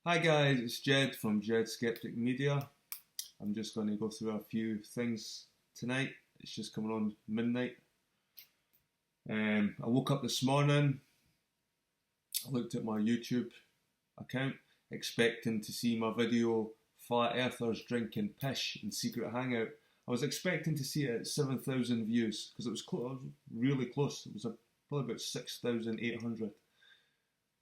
Hi guys, it's Ged from Ged Skeptic Media. I'm just going to go through a few things tonight. It's just coming on midnight. I woke up this morning, I looked at my YouTube account, expecting to see my video, Flat Earthers Drinking Pish in Secret Hangout. I was expecting to see it at 7,000 views, because it was really close. It was probably about 6,800.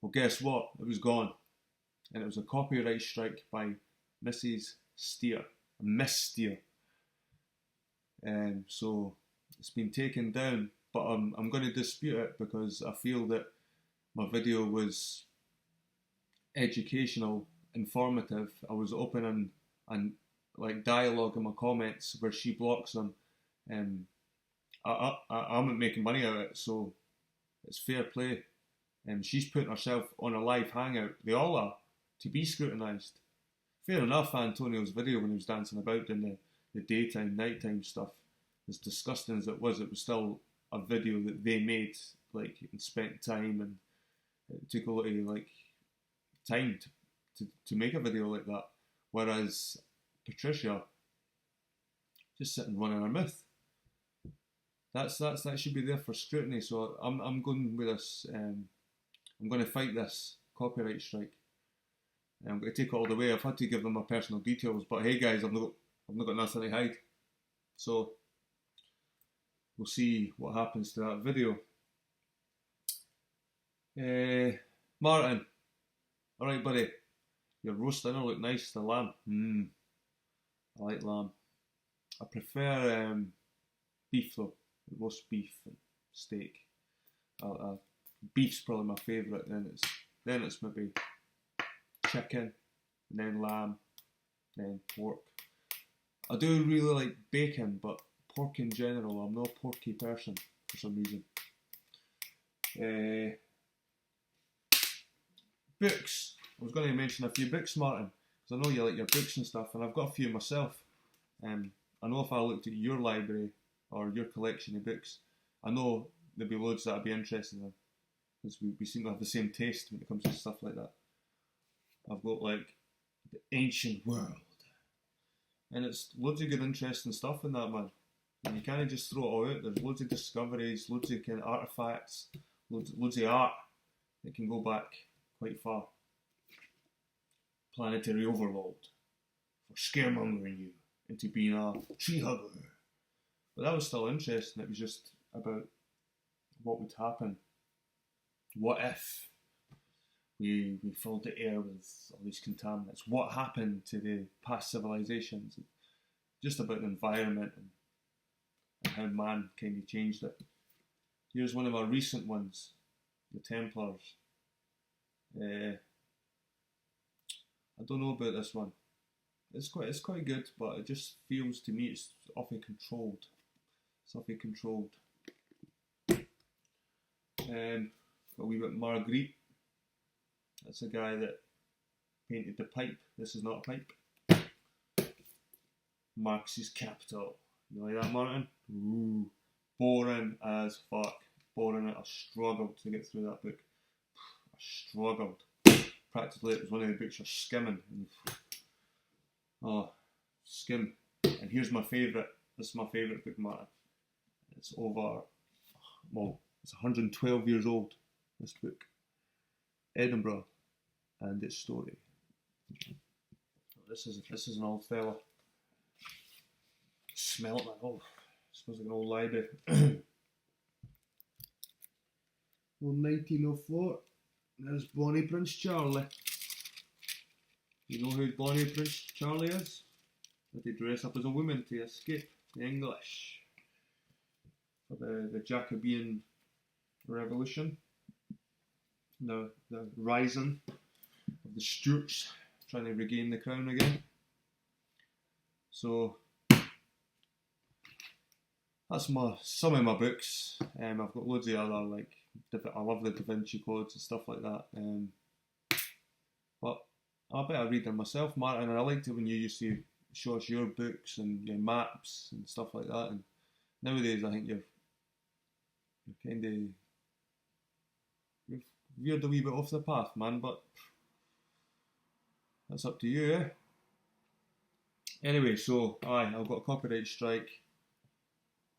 Well, guess what? It was gone. And it was a copyright strike by Mrs. Steer, Miss Steer. So it's been taken down, but I'm going to dispute it because I feel that my video was educational, informative. I was open and like dialogue in my comments where she blocks them. I'm not making money out of it, so it's fair play. She's putting herself on a live hangout. They all are. To be scrutinised. Fair enough, Antonio's video when he was dancing about doing the daytime, nighttime stuff, as disgusting as it was still a video that they made, like, and spent time, and it took a lot of, like, time to make a video like that. Whereas Patricia, just sitting running her mouth. That should be there for scrutiny, so I'm going with this, I'm going to fight this copyright strike. I'm going to take it all the way. I've had to give them my personal details, but hey guys, I've not got nothing to hide. So we'll see what happens to that video. Martin, alright buddy, your roast dinner looked nice, the lamb. I like lamb. I prefer beef though, roast beef and steak. Beef's probably my favourite, then it's maybe chicken, and then lamb, then pork. I do really like bacon, but pork in general, I'm not a porky person for some reason. Books. I was going to mention a few books, Martin, because I know you like your books and stuff, and I've got a few myself. I know if I looked at your library or your collection of books, I know there'd be loads that I'd be interested in, because we seem to have the same taste when it comes to stuff like that. I've got like the ancient world, and it's loads of good interesting stuff in that, man. And you can't just throw it all out. There's loads of discoveries, loads of kind of artifacts, loads of art that can go back quite far. Planetary overload for scaremongering you into being a tree hugger. But that was still interesting. It was just about what would happen. What if we filled the air with all these contaminants? What happened to the past civilizations? Just about the environment and how man kind of changed it. Here's one of our recent ones, the Templars. I don't know about this one. It's quite good, but it just feels to me it's awfully controlled. It's awfully controlled. Got a wee bit Marguerite. That's a guy that painted the pipe. This is not a pipe. Marx's Capital. You like that, Martin? Ooh, boring as fuck. Boring. I struggled to get through that book. I struggled. Practically, it was one of the books you're skimming. Oh, skim. And here's my favourite. This is my favourite book, Martin. It's over. Well, it's 112 years old. This book. Edinburgh and its story. This is an old fella. Smell it, man. Oh, smells like an old library. Well, 1904. There's Bonnie Prince Charlie. You know who Bonnie Prince Charlie is? That he dressed up as a woman to escape the English for the Jacobean Revolution. The rising of the Stuarts, trying to regain the crown again. So that's some of my books. I've got loads of other, like, I love the Da Vinci Codes and stuff like that. But I bet I read them myself, Martin, and I liked it when you used to show us your books and your maps and stuff like that. And nowadays, I think you're kind of veered a wee bit off the path, man, but That's up to you, eh? Anyway, so, I've got a copyright strike.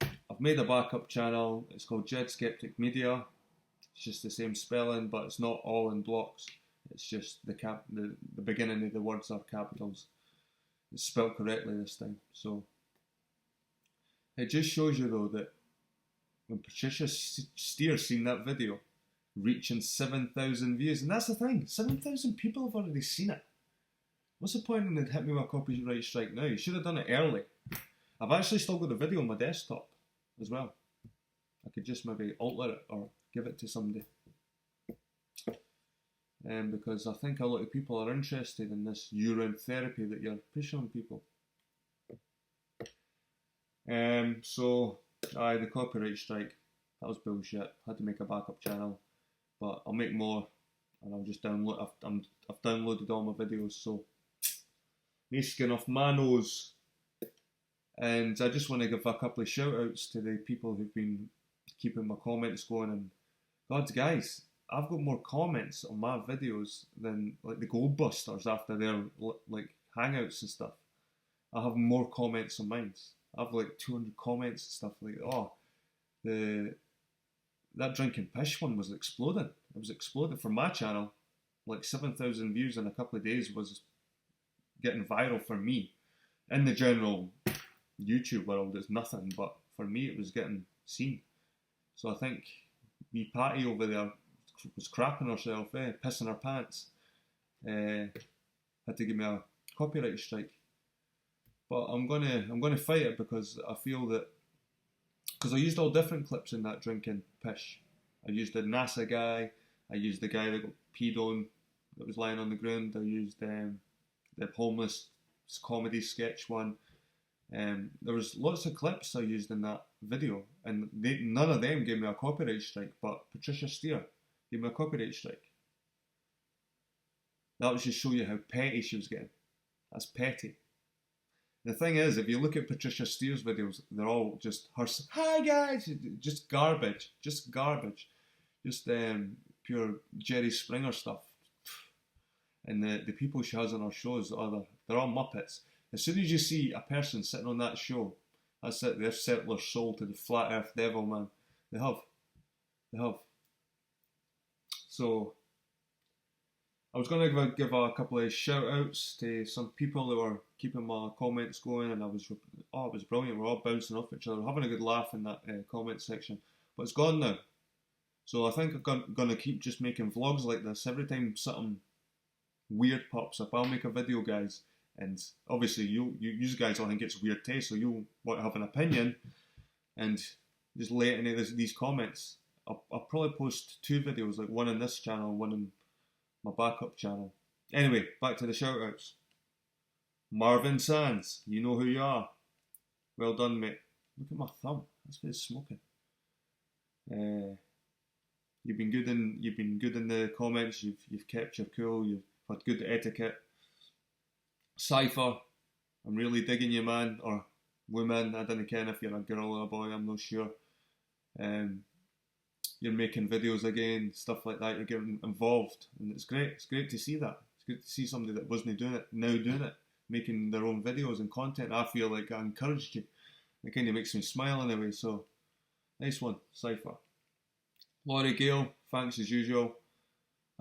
I've made a backup channel. It's called Ged Skeptic Media. It's just the same spelling, but it's not all in blocks. It's just the beginning of the words are capitals. It's spelled correctly this time. So it just shows you though that when Patricia Steer seen that video, reaching 7,000 views, and that's the thing, 7,000 people have already seen it. What's the point in it hit me with a copyright strike now? You should have done it early. I've actually still got the video on my desktop as well. I could just maybe alter it or give it to somebody. Because I think a lot of people are interested in this urine therapy that you're pushing on people. So, the copyright strike, that was bullshit. Had to make a backup channel, but I'll make more, and I'll just download. I've downloaded all my videos, so no skin off my nose. And I just want to give a couple of shout outs to the people who've been keeping my comments going. And God, guys, I've got more comments on my videos than like the Goldbusters after their like hangouts and stuff. I have more comments on mine. I have like 200 comments and stuff like that drinking Pish one was exploding. It was exploding for my channel. Like 7,000 views in a couple of days was getting viral for me. In the general YouTube world, it's nothing, but for me it was getting seen. So I think me Patty over there was crapping herself, pissing her pants. Had to give me a copyright strike. But I'm gonna fight it because I feel that, because I used all different clips in that drinking Pish. I used the NASA guy, I used the guy that got peed on that was lying on the ground, I used the homeless comedy sketch one. There was lots of clips I used in that video, and none of them gave me a copyright strike, but Patricia Steer gave me a copyright strike. That would just show you how petty she was getting. That's petty. The thing is, if you look at Patricia Steer's videos, they're all just her, hi guys, just garbage, just pure Jerry Springer stuff. And the people she has on her shows, they're all Muppets. As soon as you see a person sitting on that show, that's it, they've set their soul to the flat earth devil, man. They have. So, I was going to give a couple of shout outs to some people who were keeping my comments going, and it was brilliant. We're all bouncing off each other, having a good laugh in that comment section. But it's gone now. So I think I'm going to keep just making vlogs like this. Every time something weird pops up, I'll make a video, guys. And obviously you guys all think it's weird taste, so you'll want to have an opinion and just lay it in these comments. I'll probably post 2 videos, like one in this channel, one in my backup channel. Anyway, back to the shout outs. Marvin Sands, you know who you are. Well done, mate. Look at my thumb. That's what it's smoking. You've been good in the comments. You've kept your cool. You've had good etiquette. Cypher, I'm really digging you, man, or woman. I don't care if you're a girl or a boy. I'm not sure. You're making videos again, stuff like that. You're getting involved, and it's great. It's great to see that. It's good to see somebody that wasn't doing it now doing it, making their own videos and content. I feel like I encouraged you. It kind of makes me smile in a way. So, nice one, Cypher. Laurie Gale, thanks as usual.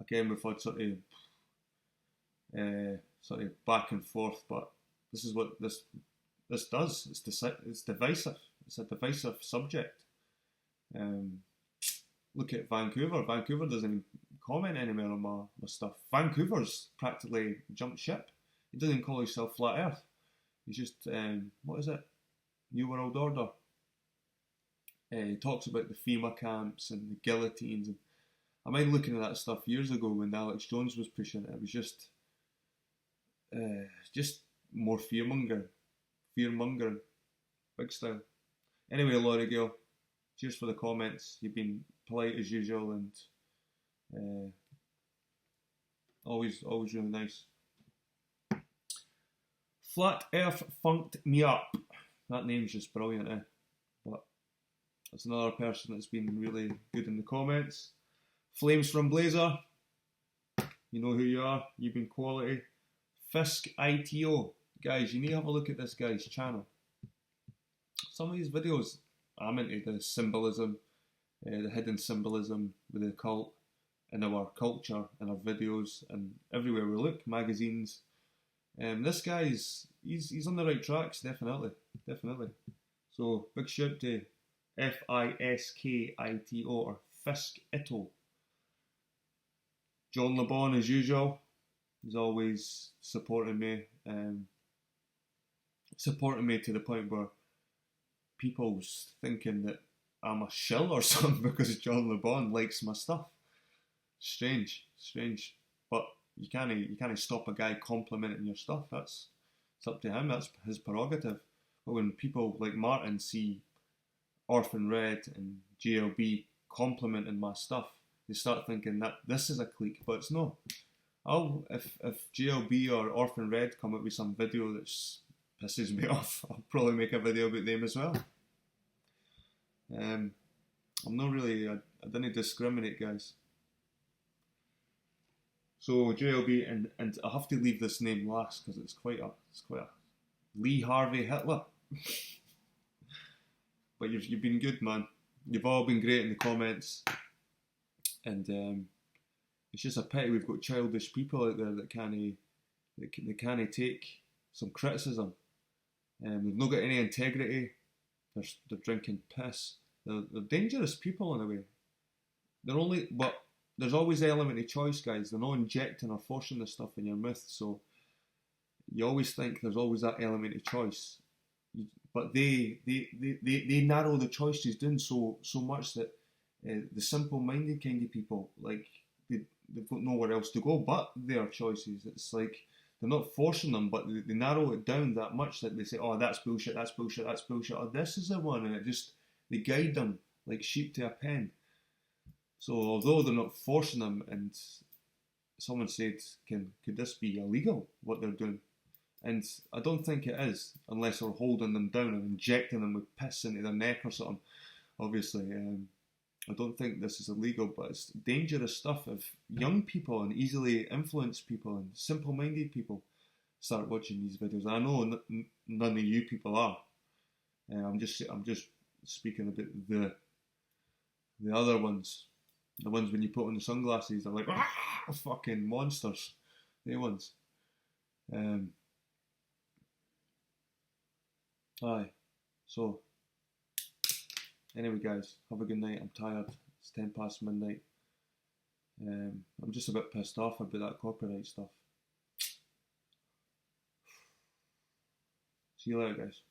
Again, we've had sort of back and forth, but this is what this does. It's divisive. It's a divisive subject. Look at Vancouver. Vancouver doesn't even comment anymore on my stuff. Vancouver's practically jumped ship. He doesn't even call himself Flat Earth. He's just, what is it? New World Order. He talks about the FEMA camps and the guillotines. And I mind looking at that stuff years ago when Alex Jones was pushing it. It was just more fear-mongering, big style. Anyway, Laurie Gale, cheers for the comments. You've been polite as usual and always really nice. Flat Earth funked me up. That name's just brilliant, eh? But that's another person that's been really good in the comments. Flames from Blazer, you know who you are. You've been quality. Fisk ITO. Guys, you need to have a look at this guy's channel. Some of these videos, I'm into the symbolism, the hidden symbolism with the cult in our culture, in our videos, and everywhere we look, magazines. This guy's he's on the right tracks, definitely. So big shout to FISKITO or Fisk Ito. John LeBon, as usual, he's always supporting me to the point where people's thinking that I'm a shill or something because John LeBon likes my stuff. Strange. But you can't stop a guy complimenting your stuff. It's up to him. That's his prerogative. But when people like Martin see Orphan Red and JLB complimenting my stuff, they start thinking that this is a clique, but it's not. If JLB or Orphan Red come up with some video that pisses me off, I'll probably make a video about them as well. I'm not really, I didn't discriminate, guys. So JLB, and I have to leave this name last because it's quite a Lee Harvey Hitler. But you've been good, man. You've all been great in the comments, and it's just a pity we've got childish people out there that can't take some criticism. They've not got any integrity. They're drinking piss. They're dangerous people in a way. But there's always the element of choice, guys. They're not injecting or forcing this stuff in your mouth, so you always think there's always that element of choice. But they narrow the choices down so much that the simple-minded kind of people, like, they've got nowhere else to go but their choices. It's like they're not forcing them, but they narrow it down that much that they say, oh, that's bullshit, or this is the one, and they guide them like sheep to a pen. So although they're not forcing them, and someone said, could this be illegal, what they're doing? And I don't think it is, unless we're holding them down and injecting them with piss into their neck or something. Obviously, I don't think this is illegal, but it's dangerous stuff if young people and easily influenced people and simple-minded people start watching these videos. I know none of you people are. I'm just speaking about the other ones. The ones when you put on the sunglasses, they're like, fucking monsters. They ones. Aye. So, anyway, guys, have a good night. I'm tired. It's 10 past midnight. I'm just a bit pissed off about that copyright stuff. See you later, guys.